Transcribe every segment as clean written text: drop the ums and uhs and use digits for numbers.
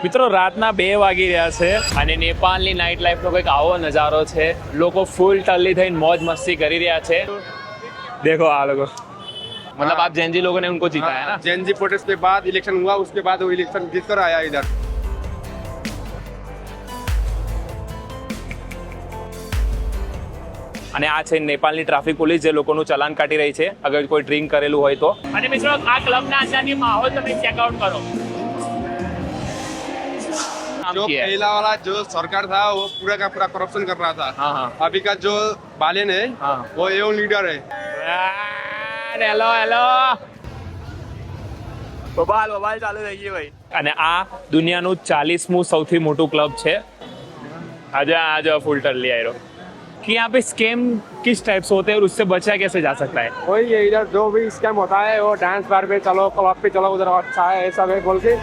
મિત્રો રાતના 2 વાગી રહ્યા છે અને નેપાળની નાઇટ લાઈફનો કંઈક આવો નજારો છે. લોકો ફૂલ ટલ્લી થઈને મોજ મસ્તી કરી રહ્યા છે. देखो आ लोगो मतलब आप जैन जी लोगों ने उनको जीता है ना. जैन जी प्रोटेस्ट के बाद इलेक्शन हुआ, उसके बाद वो इलेक्शन जीत कर आया इधर. અને આ છે નેપાળની ટ્રાફિક પોલીસ જે લોકોનું ચલાન કાઢી રહી છે અગર કોઈ ડ્રિંક કરેલું હોય તો. અને મિત્રો આ ક્લબના અંદરની માહોલ તમે ચેક આઉટ કરો. जो पहला वाला जो सरकार था वो पूरा का पूरा करप्शन कर रहा था. हाँ हाँ अभी का जो बालेन है हाँ. वो एवं लीडर है. હેલો હેલો બબાલ ચાલુ થઈ ગઈ ભાઈ. અને આ દુનિયાનું 40મું સૌથી મોટું ક્લબ છે. આજે ફૂલ टल्ली आए कि यहाँ पे स्कैम किस टाइप से होते हैं और उससे बचा कैसे जा सकता है. वही है, इधर जो भी स्कैम होता है वो डांस बार पे चलो, क्लब पे चलो, उधर अच्छा है ऐसा है बोल के.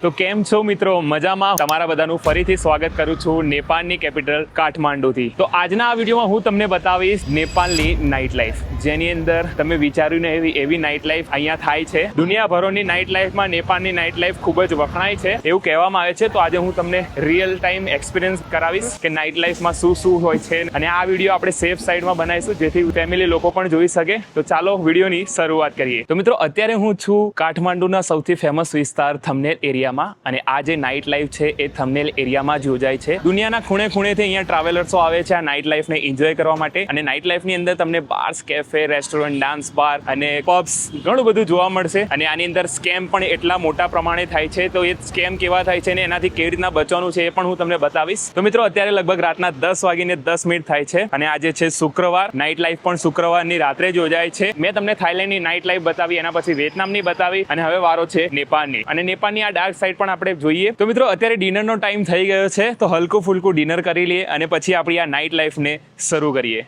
તો કેમ છો મિત્રો, મજામાં? તમારા બધાનું ફરીથી સ્વાગત કરું છું નેપાળની કેપિટલ કાઠમાંડુથી. તો આજના આ વિડીયોમાં હું તમને બતાવીશ નેપાળની નાઇટ લાઈફ, જેની અંદર તમે વિચાર્યું ને એવી નાઇટ લાઈફ અહીંયા થાય છે. દુનિયાભરોની નાઇટ લાઈફમાં નેપાળની નાઇટ લાઈફ ખૂબ જ વખણાય છે એવું કહેવામાં આવે છે. તો આજે હું તમને રિયલ ટાઈમ એક્સપિરિયન્સ કરાવીશ કે નાઇટ લાઈફમાં શું શું હોય છે. અને આ વિડીયો આપણે સેફ સાઈડમાં બનાવીશું જેથી ફેમિલી લોકો પણ જોઈ શકે. તો ચાલો વિડીયોની શરૂઆત કરીએ. તો મિત્રો અત્યારે હું છું કાઠમાંડુના સૌથી ફેમસ વિસ્તાર થંબનેલ એરિયા. અને આ જે નાઇટ લાઈફ છે એ થંબનેલ એરિયામાં જ યોજાય છે. દુનિયાના ખૂણે ખૂણેથી અહીંયા ટ્રાવેલર્સો આવે છે આ નાઇટ લાઈફને એન્જોય કરવા માટે. અને નાઇટ લાઈફની અંદર તમને બાર્સ, કેફે, રેસ્ટોરન્ટ, ડાન્સ બાર અને પબ્સ ઘણું બધું જોવા મળશે. અને આની અંદર સ્કેમ પણ એટલા મોટા પ્રમાણે થાય છે. તો એ સ્કેમ કેવા થાય છે ને એનાથી કેવી રીતના બચવાનું છે એ પણ હું તમને બતાવીશ. તો મિત્રો અત્યારે લગભગ રાતના 10:10 થાય છે અને આજે છે શુક્રવાર. નાઇટ લાઈફ પણ શુક્રવારની રાત્રે જ યોજાય છે. મેં તમને થાઈલેન્ડની નાઇટ લાઈફ બતાવી, એના પછી વિયેતનામની બતાવી અને હવે વારો છે નેપાળની. અને નેપાળની આ ડાર્ક સાઈડ પણ આપણે જોઈએ. તો મિત્રો અત્યારે ડિનરનો ટાઈમ થઈ ગયો છે, તો હલકું ફુલકું ડિનર કરી લઈએ અને પછી આપણી આ નાઇટ લાઈફને શરૂ કરીએ.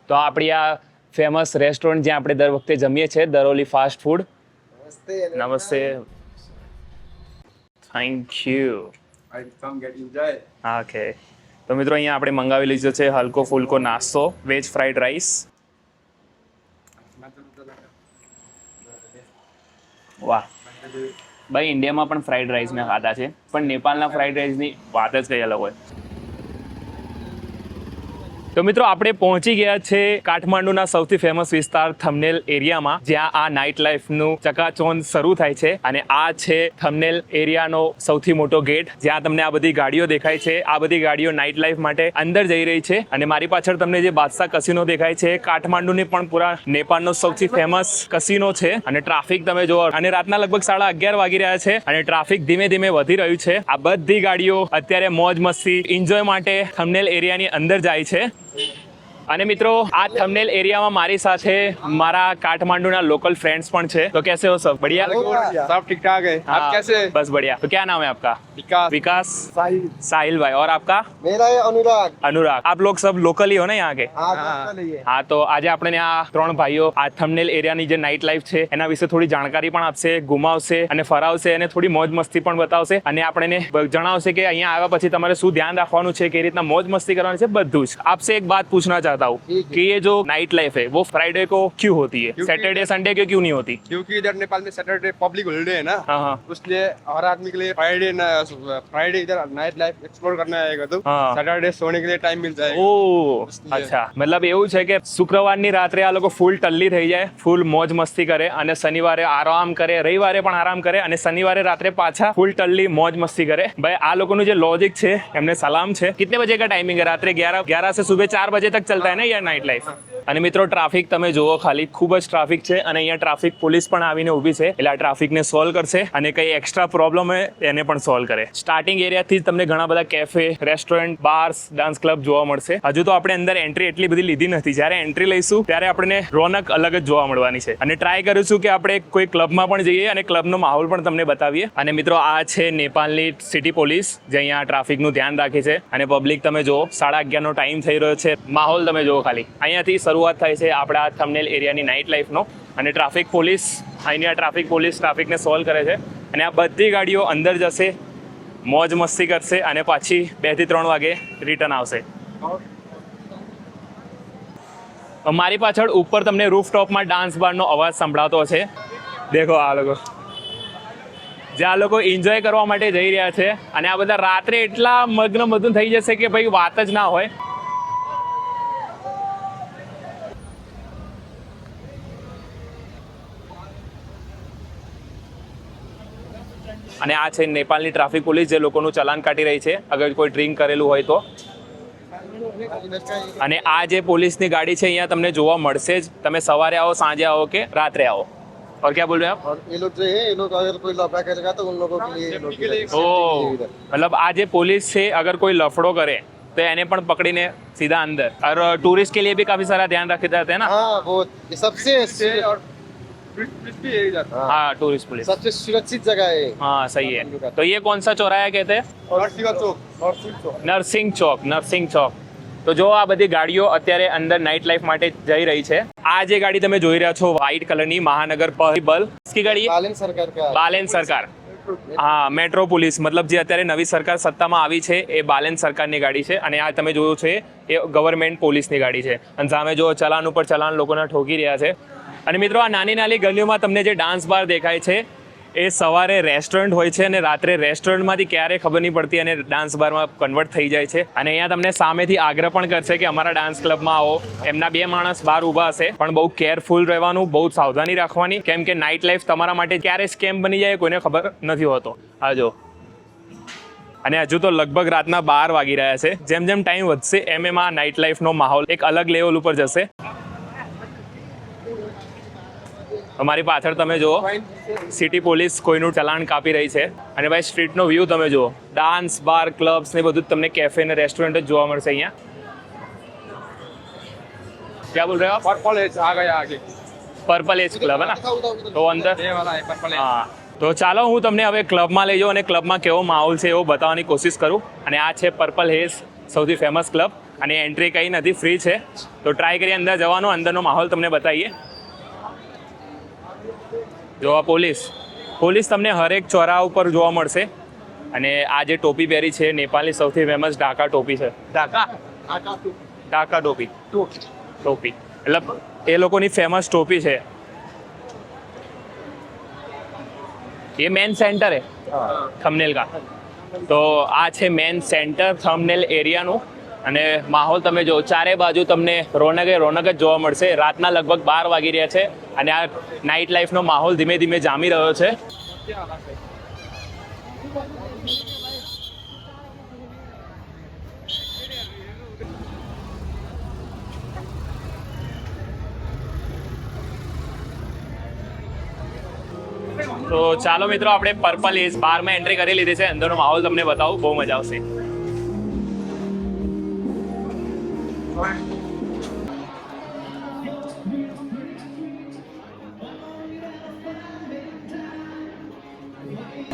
તો આપણી આ ફેમસ રેસ્ટોરન્ટ જ્યાં આપણે દર વખતે જમીએ છીએ, દરોલી ફાસ્ટ ફૂડ. નમસ્તે. Thank you. ઓકે. તો મિત્રો અહીંયા આપણે મંગાવી લીધો છે હલકો ફુલકો નાસ્તો, વેજ ફ્રાઈડ રાઈસ. વાહ ભાઈ, ઇન્ડિયામાં પણ ફ્રાઈડ રાઈસ મેં ખાધા છે, પણ નેપાળના ફ્રાઈડ રાઈસની વાત જ કંઈ અલગ હોય. તો મિત્રો આપણે પહોંચી ગયા છે કાઠમાંડુના સૌથી ફેમસ વિસ્તાર થંબનેલ એરિયામાં, જ્યાં આ નાઇટ લાઈફનું ચકાચોંધ શરૂ થાય છે. અને આ છે થંબનેલ એરિયાનો સૌથી મોટો ગેટ, જ્યાં તમને આ બધી ગાડીઓ દેખાય છે. આ બધી ગાડીઓ નાઇટ લાઈફ માટે અંદર જઈ રહી છે. અને મારી પાછળ તમને જે બાદશાહ કસિનો દેખાય છે, કાઠમાંડુની પણ પૂરા નેપાળનો સૌથી ફેમસ કસિનો છે. અને ટ્રાફિક તમે જુઓ, અને રાતના લગભગ 11:30 વાગી રહ્યા છે અને ટ્રાફિક ધીમે ધીમે વધી રહ્યું છે. આ બધી ગાડીઓ અત્યારે મોજ મસ્તી એન્જોય માટે થંબનેલ એરિયાની અંદર જાય છે. અને મિત્રો આ થંબનેલ એરિયામાં મારી સાથે મારા કાઠમાંडू लोकल फ्रेंड्स पण छे. तो कैसे हो सब? बढ़िया, सब ठीक ठाक है. आप कैसे? बस बढ़िया. तो क्या नाम है आपका? विकास. साहिल भाई. और आपका? मेरा है अनुराग. आप लोग सब लोकल ही हो ना यहाँ के? हाँ. तो आज આપણે આ 3 ભાઈઓ આ થંબનેલ એરિયાની જે નાઇટ લાઈફ છે એના વિશે થોડી જાણકારી પણ આપશે, ઘુમાવશે અને ફરાવશે અને થોડી મોજ મસ્તી પણ બતાવશે. અને આપણને જણાવશે કે અહીંયા આવ્યા પછી તમારે શું ધ્યાન રાખવાનું છે, કેવી રીતના મોજ મસ્તી કરવાની છે, બધું જ. आपसे एक बात पूछना चाहता हूँ कि ये जो नाइट लाइफ है वो फ्राइडे को क्यों होती है, सैटरडे संडे को क्यों नहीं होती? क्योंकि इधर नेपाल में सैटरडे पब्लिक हॉलिडे है ना. हाँ. उसलिए हर आदमी के लिए फ्राइडे इधर नाइट लाइफ एक्सप्लोर करना आएगा तो हाँ. सैटरडे सोने के लिए टाइम मिल जाएगा. ओह अच्छा, मतलब એવું છે કે શુક્રવારની રાત્રે આ લોકો ફૂલ ટલ્લી થઈ જાય, ફૂલ મોજ મસ્તી કરે અને શનિવારે આરામ કરે, રવિવારે પણ આરામ કરે અને શનિવારે રાત્રે પાછા ફૂલ ટલ્લી મોજ મસ્તી કરે. ભાઈ આ લોકોનું જે લોજિક છે એમને સલામ છે. कितने बजे का टाइमिंग है? रात्रे 11 से सुबह 4 बजे तक चलता है ना ये नाइट लाइफ. અને મિત્રો ટ્રાફિક તમે જુઓ, ખાલી ખૂબ જ ટ્રાફિક છે. અને અહીંયા ટ્રાફિક પોલીસ પણ આવીને ઊભી છે, એટલે આ ટ્રાફિકને સોલ્વ કરશે અને કઈ એક્સ્ટ્રા પ્રોબ્લેમ હોય એને પણ સોલ્વ કરે. સ્ટાર્ટિંગ એરિયાથી જ તમને ઘણા બધા cafe, restaurant, bars, dance club જોવા મળશે. હજુ તો આપણે અંદર એન્ટ્રી એટલી બધી લીધી નથી. જ્યારે એન્ટ્રી લઈશું ત્યારે આપણને રોનક અલગ જ જોવા મળવાની છે. અને ટ્રાય કરીશું કે આપણે કોઈ ક્લબમાં પણ જઈએ અને ક્લબનો માહોલ પણ તમને બતાવીએ. અને મિત્રો આ છે નેપાળની સિટી પોલીસ, જે અહીંયા ટ્રાફિકનું ધ્યાન રાખે છે. અને પબ્લિક તમે જુઓ, 11:30નો ટાઈમ થઈ રહ્યો છે. માહોલ તમે જુઓ, ખાલી અહીંયાથી શરૂઆત થાય છે આપણા થંબનેલ એરિયાની નાઇટ લાઈફનો. અને ટ્રાફિક પોલીસ, અહીંની આ ટ્રાફિક પોલીસ ટ્રાફિકને સોલ્વ કરે છે. અને આ બધી ગાડીઓ અંદર જશે, મોજ મસ્તી કરશે અને પાછી 2 થી 3 વાગે રિટર્ન આવશે. મારી પાછળ ઉપર તમને રૂફટોપમાં ડાન્સ બારનો અવાજ સંભળાતો છે. દેખો આ લોકો જ્યાં લોકો એન્જોય કરવા માટે જઈ રહ્યા છે અને આ બધા રાત્રે એટલા મગ્ન થઈ જશે કે ભાઈ વાત જ ના હોય. અને આ છે નેપાળની ટ્રાફિક પોલીસ જે લોકોનું ચલાન કાઢી રહી છે અગર કોઈ ડ્રિંક કરેલું હોય તો. અને આ જે પોલીસની ગાડી છે અહીંયા તમને જોવા મળશે જ. તમે સવારે આવો, સાંજે આવો કે રાત્રે આવો. और क्या बोल रहे हैं आप? और ये लोग जो है ये लोग अगर कोई लफड़ा करेगा तो उन लोगों के लिए ये लोग ओ मतलब આ જે પોલીસ છે અગર કોઈ લફડો કરે તો એને પણ પકડીને સીधा अंदर. और टूरिस्ट के लिए भी काफी सारा ध्यान रखे जाते हैं ना. हाँ वो ये सबसे और भी है इधर। हाँ टूरिस्ट पुलिस सबसे सुरक्षित जगह है। हाँ सही है. तो ये कौन सा चौराहा कहते हैं? नरसिंह चौक। નરસિંહ ચોક. તો જો આ બધી ગાડીઓ અત્યારે અંદર નાઇટ લાઈફ માટે જઈ રહી છે. આ જે ગાડી તમે જોઈ રહ્યા છો વ્હાઇટ કલરની મહાનગર પરિબલ की गाड़ी है बालन सरकार का બાલેન સરકાર. હા મેટ્રો પોલીસ મતલબ જે અત્યારે નવી સરકાર સત્તામાં આવી છે એ બાલેન સરકારની ગાડી છે. અને આ તમે જોયું છે એ ગવર્મેન્ટ પોલીસની ગાડી છે. અને સામે જો ચલાન ઉપર ચલાન લોકોને ઠોકી રહ્યા છે. અને મિત્રો આ નાની નાની ગલીઓમાં તમને જે ડાન્સ બાર દેખાય છે એ સવારે રેસ્ટોરન્ટ હોય છે અને રાત્રે રેસ્ટોરન્ટમાંથી ક્યારે ખબર નહીં પડતી અને ડાન્સ બારમાં કન્વર્ટ થઈ જાય છે. અને અહીંયા તમને સામેથી આગ્રહ પણ કરશે કે અમારા ડાન્સ ક્લબમાં આવો. એમના 2 માણસ બહાર ઊભા હશે પણ બહુ કેરફુલ રહેવાનું, બહુ સાવધાની રાખવાની, કેમ કે નાઇટ લાઈફ તમારા માટે ક્યારે સ્કેમ બની જાય કોઈને ખબર નથી હોતો. આ જો. અને હજુ તો લગભગ રાતના 12 વાગી રહ્યા છે. જેમ જેમ ટાઈમ વધશે એમ આ નાઇટ લાઈફનો માહોલ એક અલગ લેવલ ઉપર જશે. અમારી પાછળ તમે જુઓ સિટી પોલીસ કોઈનું ચલાન કાપી રહી છે. અને ભાઈ સ્ટ્રીટનો વ્યૂ તમે જુઓ. ડાન્સ બાર ક્લબ્સ ને બધું તમને કેફે ને રેસ્ટોરન્ટ જ જોવા મળશે અહીંયા. क्या बोल रहे हो आप? पर्पल एज आ गया आगे। पर्पल एज क्लब है ना, तो अंदर ये वाला है पर्पल एज। હા. તો ચાલો હું તમને હવે ક્લબમાં લઈ જાઉં અને ક્લબમાં કેવો માહોલ છે એવો બતાવવાની કોશિશ કરું. અને આ છે પર્પલ હેઝ, સૌથી ફેમસ ક્લબ. અને એન્ટ્રી કંઈ નથી, ફ્રી છે. તો ટ્રાય કરીએ અંદર જવાનો, અંદરનો માહોલ તમને બતાવીએ. જો આ પોલીસ તમને હરેક ચોરાહા ઉપર જોવા મળશે. અને આ જે ટોપી પહેરી છે નેપાળની સૌથી ફેમસ ઢાકા ટોપી છે. ઢાકા ટોપી એટલે એ લોકોની ફેમસ ટોપી છે. ये मेन सेंटर है थंबनेल का. तो આ છે મેન સેન્ટર થંબનેલ એરિયાનું. અને માહોલ તમે જો ચારે બાજુ તમને રોનક જ જોવા મળશે. રાતના લગભગ 12 વાગી રહ્યા છે અને આ નાઇટ લાઈફનો માહોલ ધીમે ધીમે જામી રહ્યો છે. તો ચાલો મિત્રો આપણે પર્પલ એજ બારમાં એન્ટ્રી કરી લીધી છે. અંદરનો માહોલ તમને બતાવું, બહુ મજા આવશે.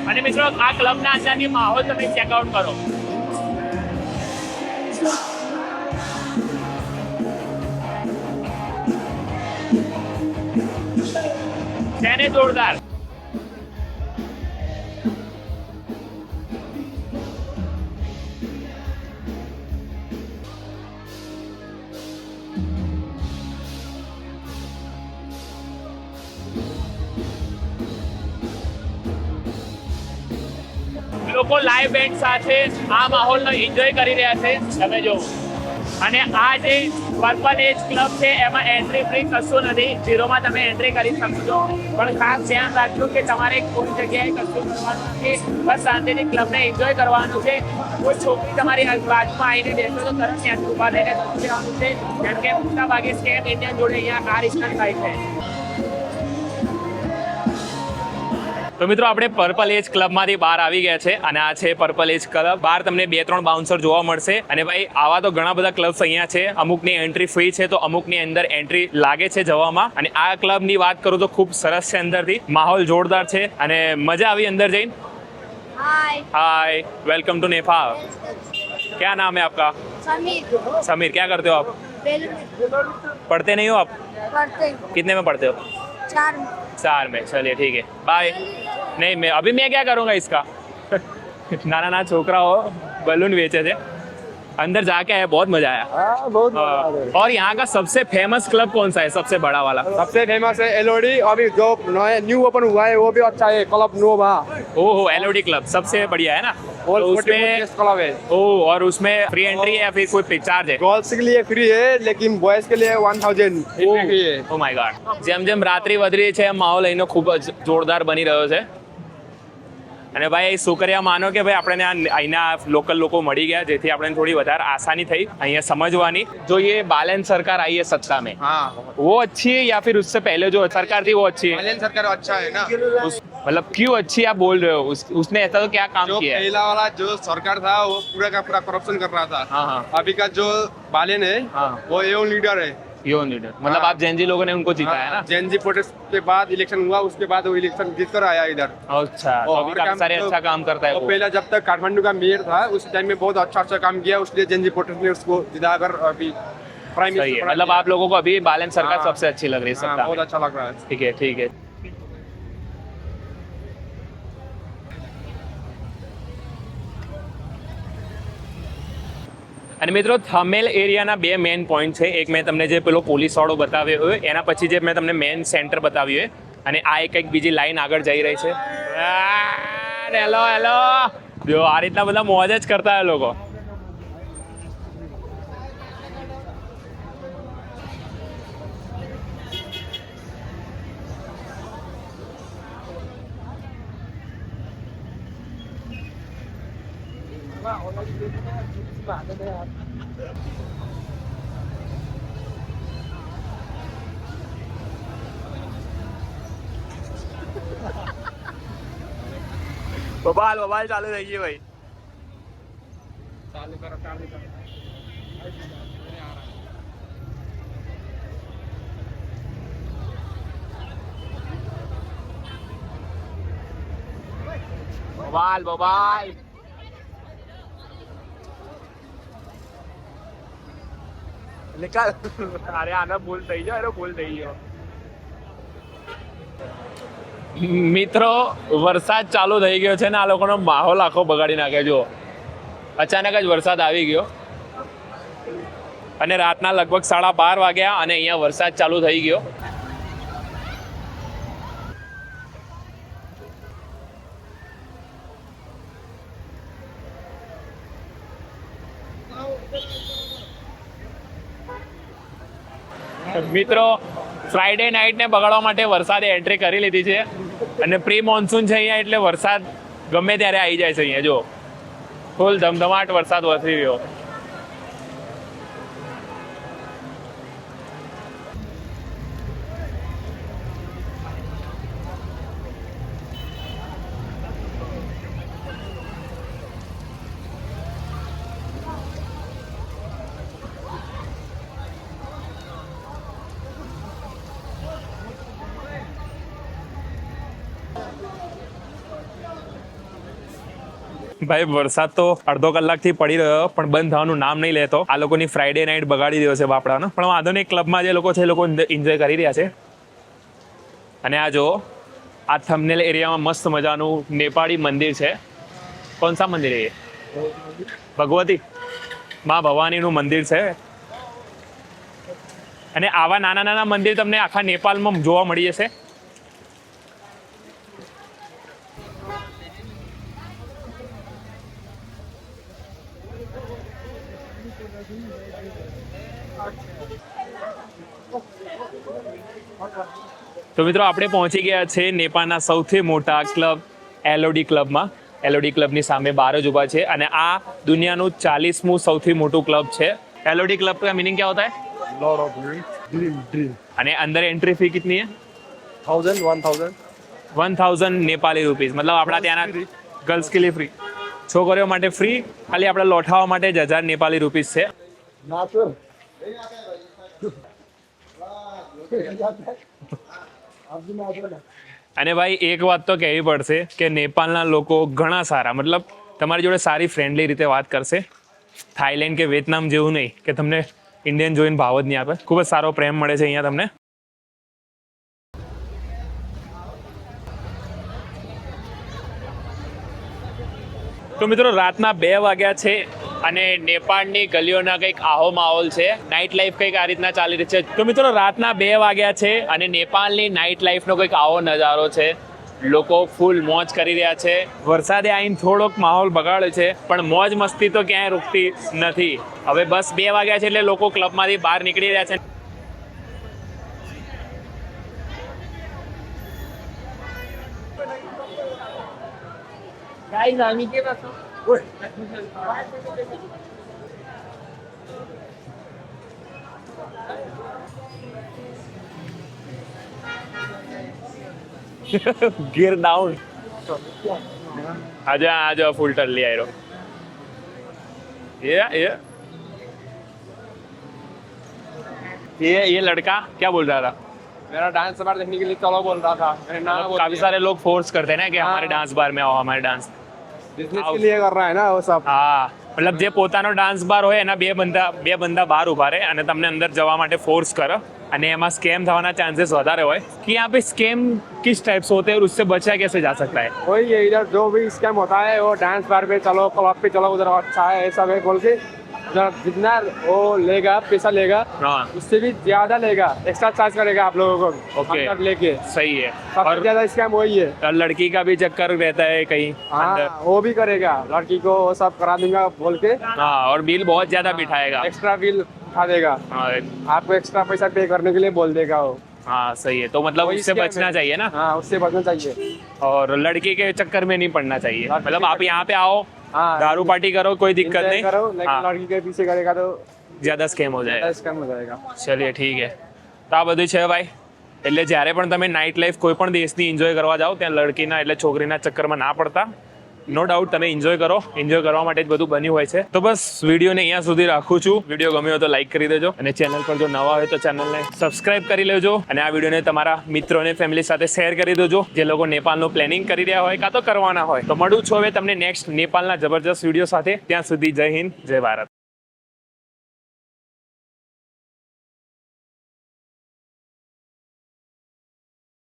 અને મિત્રો આ ક્લબના અંદરની માહોલ તમે ચેકઆઉટ કરો. છે ને જોરદાર. લોકો લાઈવ બેન્ડ સાથે આ માહોલનો એન્જોય કરી રહ્યા છે તમે જો. અને આ જે પર્પલ એજ ક્લબ છે એમાં એન્ટ્રી ફ્રી કશું નથી. 0માં તમે એન્ટ્રી કરી શકશો. પણ ખાસ ધ્યાન રાખજો કે તમારે કોઈ જગ્યાએ કશું કરવાનું નથી. બસ શાંતિથી ક્લબને એન્જોય કરવાનું છે. કોઈ છોકરી તમારી બાજુમાં આવીને બેસો તો તરત ત્યાંથી ઊભા થઈને જવાનું છે. જેમ કે મોટા ભાગે સ્કેમ ઇન્ડિયન જોડે અહીંયા આ રીતના થાય છે. તો મિત્રો આપણે પર્પલ એજ ક્લબમાંથી બહાર આવી ગયા છે. અને આ છે પર્પલ એજ ક્લબ. બહાર તમને 2-3 બાઉન્સર જોવા મળશે. અને ભાઈ આવા તો ઘણા બધા ક્લબ્સ અહીંયા છે. અમુકની એન્ટ્રી ફ્રી છે તો અમુકની અંદર એન્ટ્રી લાગે છે જવામાં. અને આ ક્લબની વાત કરું તો ખૂબ સરસ છે. અંદરથી માહોલ જોરદાર છે અને મજા આવી અંદર જઈને. Hi welcome to Nepal. क्या नाम है आपका? समीर. क्या करते हो आप? पढ़ते नहीं हो आप? कितने में पढ़ते हो? 4 में. चलिए ठीक है बाय. नहीं मैं क्या करूँगा इसका. નાના છોકરાઓ બલૂન વેચે છે. अंदर जाके आए, बहुत मजा आया। हाँ बहुत मजा आया। और यहाँ का सबसे फेमस क्लब कौन सा है, सबसे बड़ा वाला? सबसे फेमस है एलओडी, अभी जो न्यू ओपन हुआ है वो भी अच्छा है, क्लब नोवा। ओहो, एलओडी क्लब सबसे बढ़िया है ना? और तो उसमें क्लब है। ओ, और उसमें फ्री एंट्री है या फिर कोई चार्ज है? गर्ल्स के लिए फ्री है, लेकिन बॉयज के लिए 1000 एंट्री फी है। ઓ માય ગોડ, જેમ જેમ રાત્રિ વધી રહી છે એમ માહોલ અહીંનો ખૂબ જ જોરદાર બની રહ્યો છે। અને ભાઈ અહીં શુક્રિયા માનો કે ભાઈ આપણે અહીંના લોકલ લોકો મળી ગયા, જેથી આપણે થોડી વધારે આસાની થઈ અહીંયા समझवानी। जो ये बालन सरकार आई है सत्ता में, हाँ, वो अच्छी है या फिर उससे पहले जो सरकार थी वो अच्छी है? बालन सरकार अच्छा है ना। मतलब क्यों अच्छी आप बोल रहे हो? उसने ऐसा तो क्या काम जो किया है? पहला वाला जो सरकार था वो पूरा का पूरा करप्शन कर रहा था। हाँ हाँ अभी का जो बालन है हाँ, वो एओन लीडर है। योन लीडर मतलब हाँ। आप जैनजी लोगों ने उनको जिताया ना? जेनजी प्रोटेस्ट के बाद इलेक्शन हुआ, उसके बाद वो इलेक्शन जीत कर आया इधर। अच्छा, तो और अभी काफी काम सारे तो- अच्छा काम करता है वो वो। पहला जब तक काठमांडू का मेयर था उस टाइम में बहुत अच्छा काम किया, उसलिए जेनजी प्रोटेस्ट ने उसको जिताकर अभी प्राइम सही है, मतलब आप लोगों को अभी बालन सरकार हाँ। सबसे अच्छी लग रही है सत्ता बहुत में। अच्छा लग रहा है। ठीक है ठीक है। અને મિત્રો થમેલ એરિયાના બે મેઇન પોઈન્ટ છે। એક મેં તમને જે પેલો પોલીસ વાળો બતાવ્યો હોય, એના પછી જે મેં તમને મેઇન સેન્ટર બતાવ્યું હોય, અને આ એક બીજી લાઈન આગળ જઈ રહી છે। હેલો હેલો, જો આ રીતના બધા મોજ જ કરતા હોય લોકો। બબાલ બબાલ ચાલુ થઈ ગઈ ભાઈ। चालू करो, चालू करो। બબાલ બબાલ નિકાલ। અરે આનો ભૂલ થઈ ગયો, એનો ભૂલ થઈ ગયો। મિત્રો વરસાદ ચાલુ થઈ ગયો છે ને આ લોકોનો માહોલ આખો બગાડી નાખે। જો અચાનક જ વરસાદ આવી ગયો અને રાતના લગભગ 12:30 વાગ્યા અને અહીંયા વરસાદ ચાલુ થઈ ગયો। મિત્રો ફ્રાઈડે નાઇટને બગાડવા માટે વરસાદે એન્ટ્રી કરી લીધી છે અને પ્રી મોન્સૂન છે અહીંયા, એટલે વરસાદ ગમે ત્યારે આવી જાય છે અહીંયા। જો ફૂલ ધમધમાટ વરસાદ વરસી રહ્યો। ભાઈ વરસાદ તો અડધો કલાકથી પડી રહ્યો પણ બંધ થવાનું નામ નહીં લેતો। આ લોકોની ફ્રાઈડે નાઇટ બગાડી રહ્યો છે બાપડાનો। પણ વાંધો નહીં, ક્લબમાં જે લોકો છે એ લોકો એન્જોય કરી રહ્યા છે। અને આ જો આ થંબનેલ એરિયામાં મસ્ત મજાનું નેપાળી મંદિર છે। કોણ સા મંદિર છે? ભગવતી મા ભવાનીનું મંદિર છે। અને આવા નાના નાના મંદિર તમને આખા નેપાળમાં જોવા મળી જશે। તો મિત્રો આપણે પહોંચી ગયા છે નેપાળના સૌથી મોટા ક્લબ એલઓડી ક્લબમાં। એલઓડી ક્લબની સામે બાર જ ઊભા છે અને આ દુનિયાનું 40મું સૌથી મોટું ક્લબ છે। एलओडी क्लब का मीनिंग क्या होता है? Lord of dream. અને અંદર એન્ટ્રી ફી કેટલી है? 1000 नेपाली રૂપીસ। मतलब આપણા ત્યાંના ગર્લ્સ કે लिए फ्री, છોકરીઓ માટે ફ્રી, ખાલી આપણે લોઠાવા માટે જ 1000 नेपाली રૂપીસ છે। અને ભાઈ એક વાત તો કહેવી પડશે કે નેપાળના લોકો ઘણા સારા, મતલબ તમારી જોડે સારી ફ્રેન્ડલી રીતે વાત કરશે। થાઈલેન્ડ કે વિયેતનામ જેવું નહીં કે તમને ઇન્ડિયન જોઈને ભાવ જ નહીં આપે। ખૂબ જ સારો પ્રેમ મળે છે અહીંયા તમને। તો મિત્રો રાતના 2 વાગ્યા છે અને નેપાળની ગલીઓના કંઈક આહો માહોલ છે. નાઇટ લાઈફ કંઈક આ રીતના ચાલી રહી છે. તો મિત્રો રાતના 2 વાગ્યા છે અને નેપાળની નાઇટ લાઈફનો કંઈક આવો નજારો છે. લોકો ફૂલ મોજ કરી રહ્યા છે. વરસાદે આવીને થોડોક માહોલ બગાડ્યો છે, પણ મોજ મસ્તી તો ક્યાંય રૂકતી નથી. હવે બસ 2 વાગ્યા છે એટલે લોકો ક્લબમાંથી બહાર નીકળી રહ્યા છે. गिर डाउन. आजा फुल टर्न लिया ये ये लड़का क्या बोल रहा था? मेरा डांस बार देखने के लिए चलो बोल रहा था. मैंने ना बोल काफी दिया. सारे लोग फोर्स करते हैं ना कि हाँ. हमारे डांस बार में आओ, हमारे डांस. बिजनेस के लिए कर रहा है ना वो सब. હા, મતલબ જે પોતાનો ડાન્સ બાર હોય એના બે બંદા બહાર ઉભા રહે અને તમને અંદર જવા માટે ફોર્સ કરે અને એમાં સ્કેમ થવાના ચાન્सेस વધારે હોય कि यहाँ पे स्कैम किस टाइप से होते हैं और उससे बचा कैसे जा सकता है. वही है, इधर जो भी स्कैम होता है वो डांस बार पे चलो, क्लब पे चलो, उधर अच्छा है ऐसा है बोल के उधर जितना वो लेगा पैसा लेगा हाँ, उससे भी ज्यादा लेगा, एक्स्ट्रा चार्ज करेगा आप लोगों को ओके. अंदर लेके. सही है. सबसे और ज्यादा स्कैम वही है. लड़की का भी चक्कर रहता है कहीं अंदर. हाँ वो भी करेगा, लड़की को वो सब करा दूंगा बोल के हाँ, और बिल बहुत ज्यादा बिठाएगा. एक्स्ट्रा बिल उठा देगा, हाँ, आपको एक्स्ट्रा पैसा पे करने के लिए बोल देगा वो. हाँ सही है. तो मतलब वही उससे scam बचना है. चाहिए ना, हाँ उससे बचना चाहिए. और लड़की के चक्कर में नहीं पड़ना चाहिए. लड़की मतलब के आप यहाँ पे आओ, हाँ दारू पार्टी करो, कोई दिक्कत enjoy नहीं. करो, लेकिन हाँ, लड़की के पीछे करेगा तो ज्यादा स्केम हो जाएगा. स्कैम हो जाएगा. ચલીએ ઠીક છે. તો આ બધું છે ભાઈ. એટલે જ્યારે પણ તમે નાઇટ લાઈફ કોઈ પણ દેશની એન્જોય કરવા જાઓ ત્યાં લડકીના એટલે છોકરીના ચક્કરમાં ના પડતા. નો ડાઉટ તમે એન્જોય કરો, એન્જોય કરવા માટે જ બધું બન્યું હોય છે. તો બસ વિડીયોને અહીંયા સુધી રાખું છું. વિડીયો ગમ્યો હોય તો લાઈક કરી દેજો અને ચેનલ પર જો નવા હોય તો ચેનલને સબસ્ક્રાઇબ કરી લેજો અને આ વિડીયોને તમારા મિત્રોને ફેમિલી સાથે શેર કરી દેજો જે લોકો નેપાળનું પ્લેનિંગ કરી રહ્યા હોય કાં તો કરવાના હોય. તો મળું છું હવે તમને નેક્સ્ટ નેપાળના જબરજસ્ત વિડીયો સાથે. ત્યાં સુધી જય હિન્દ, જય ભારત.